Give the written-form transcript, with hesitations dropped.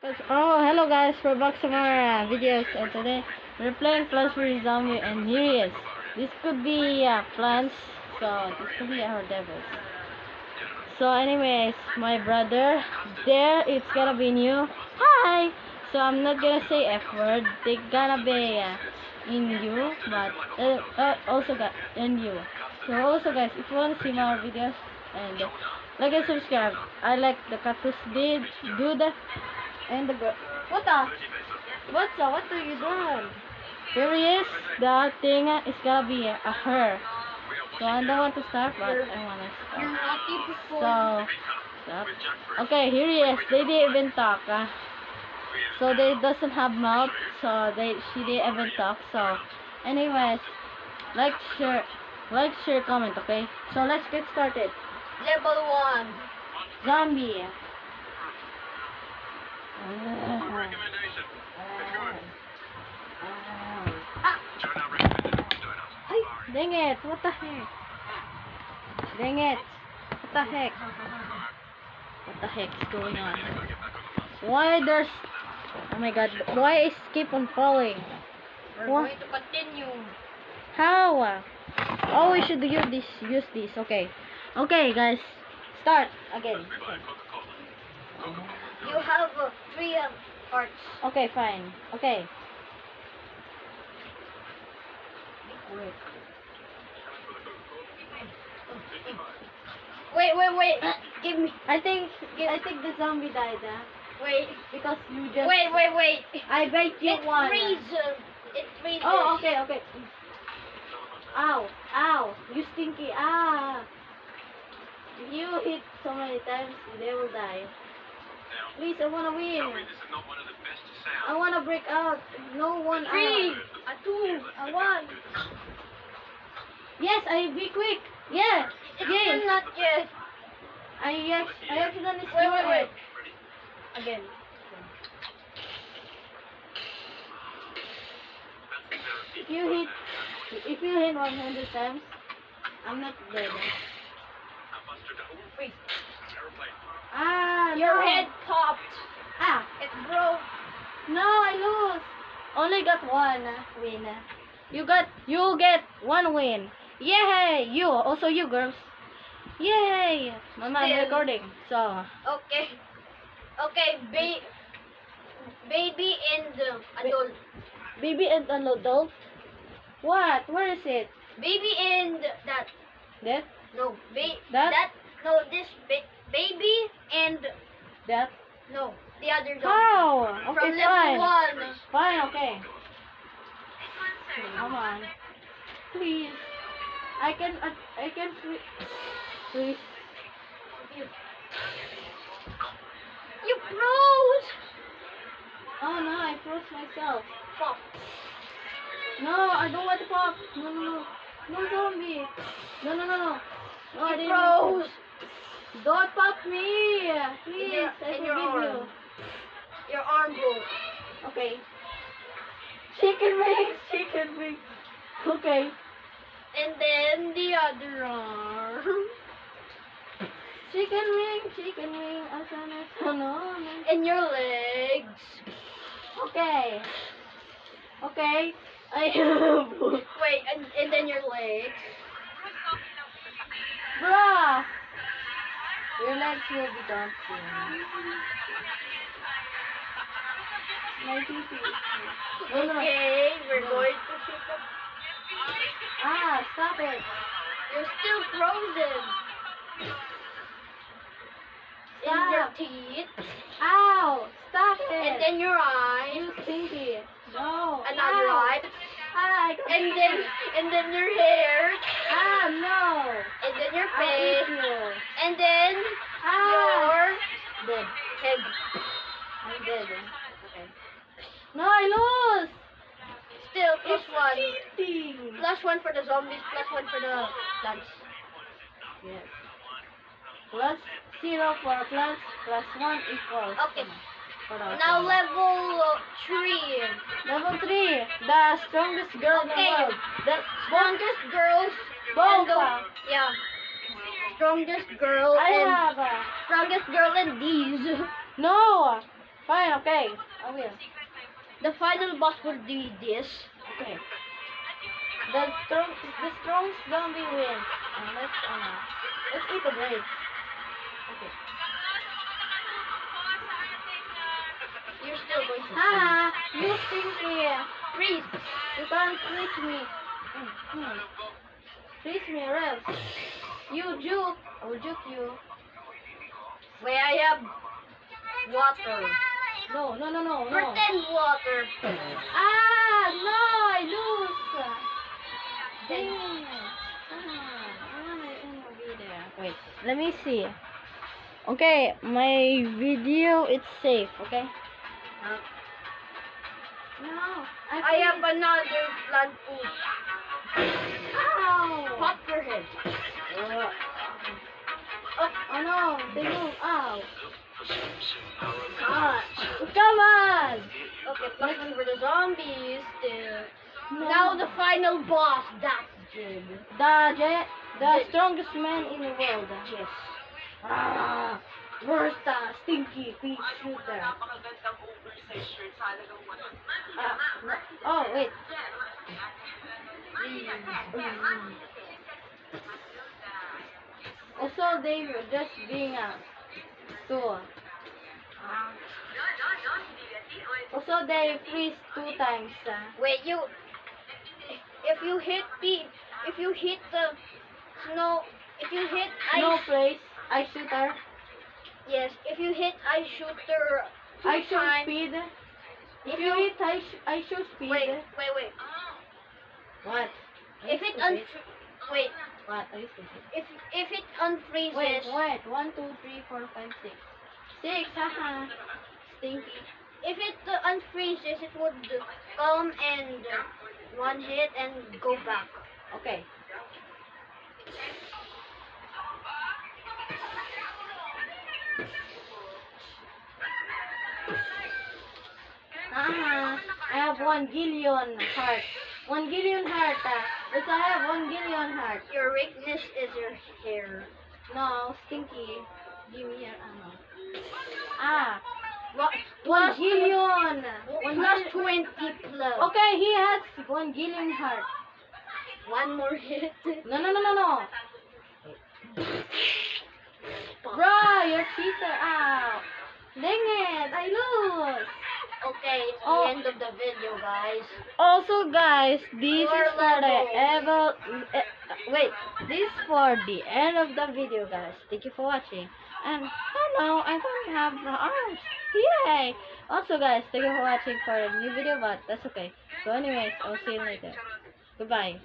Oh, hello guys, we're back to more videos, and today we're playing Plants vs Zombie, and here he is. This could be plants, so this could be our devils. So anyways, my brother, there, it's gonna be new. Hi! So I'm not gonna say F word, they gonna be in you, but also got in you. So also guys, if you wanna see more videos, and like and subscribe. I like the cactus dude. And the girl. What are you doing? Here he is. The thing is gonna be a her. So I don't want to start, but I want to start. So, stop. Okay, here he is. They didn't even talk. So they doesn't have mouth. So she didn't even talk. So, anyways, like, share, comment. Okay. So let's get started. Level 1. Zombie. Dang it, what the heck? Dang it. What the heck? What the heck is going on? Why there's... Oh my god, why is keep on falling? We're What? going to continue. How? Oh, we should use this. Okay. Okay, guys. Start again. You have 3 hearts. Okay, fine. Okay. Wait. Give me. I think the zombie died, Wait. because you just... Wait. I bet you It won. freezes. It freezes. Oh, okay. Ow, you stinky, If you hit so many times, they will die. Please, I wanna win. I wanna break out. No one 3, out. a 2, a 1. Yes, I be quick. Yes, It's yes. still not yet. I accidentally Wait. Again. If you hit 100 times, I'm not dead. Wait. No. Your head popped. It broke. No, I lose. Only got one win. You get one win. Yay! Also you girls. Yay! Mama, I'm Still. recording. So, Okay. Baby and adult. baby and an adult. What? Where is it? Baby and that. That? No. That? No, this baby and That? no, the other dog. How? From Okay, level fine. 1. Fine, okay. Come on. Please. I can please. You froze. Oh no, I froze myself. Pop. No, I don't want to pop. No. No zombie. No. No, I You didn't froze. Don't pop me. Please, your- I in your forgive you. arm. Your arm broke. Okay. Chicken wings. Okay. And then the other arm. Chicken wing. No. And your legs. Okay. I Wait, and then your legs. Bruh. Your legs will be dancing. My titty. No. Okay, we're going to shoot up. Stop it. You're still frozen. In your Stop. teeth. Ow! Stop it. And then your eyes. You stinky. No. Another Ow. eye. I got And then your hair. no. And then your I'll eat face. you. And then your Dead. head. I'm dead. Okay. No, I lose. Still It's +1. cheating. +1 for the zombies, +1 for the plants. Yes. +0 for plants, +1 equals. Okay. For the Now plants. level 3. Level 3, the strongest girl in the Okay. world. The Strongest girls. Both. Yeah. Strongest girl I and have strongest girl and these. no. Fine, okay. I will. The final boss would be this. Okay. The strong zombie wins. Let's eat the brains. Okay. You're still going to Ah, you stinky. freeze. You can't freeze me. Freeze me or else. You juke. I will juke you. Wait, I have water. No. Pretend water. Ah, no, I lose. Dang it. I wanna be there. Wait, let me see. Okay, my video is safe, okay? No, I have another plant food. Ow! Pop your head. Oh no, they move. Ow. Ah. Come on! Okay, plus one for the zombies. No. Now the final boss. That's good. The strongest man in the world. Yes. Ah, where's the stinky pea shooter? No. Oh, wait. Also, they were just being a tool. Also, they freeze 2 times. Wait, if you hit the snow, if you hit No ice, place. I shooter. yes, if you hit ice shooter two I show times, speed. If If you you- hit, I show speed. wait. What? If it wait, What? Are you stupid? if it unfreezes, Wait. 1, 2, 3, 4, 5, 6. 6, haha. Stinky. if it unfreezes, it would come and one hit and go back. Okay. I have 1 gillion heart. 1 gillion heart. Yes, I have 1 gillion heart. Your weakness is your hair. No, stinky. Give me your ammo. Ah, What? 1 gillion. Plus 20 plus. Okay, he has 1 gillion heart. One more hit. No. Bro, you're cheater. Ow. Dang it, I lose. Okay, it's Oh. the end of the video, guys. Also, guys, this Four is for the levels. wait, this is for the end of the video, guys. Thank you for watching. And oh no, I don't have the arms. Yay! Also, guys, thank you for watching for a new video, but that's okay. So, anyways, I'll see you later. Goodbye.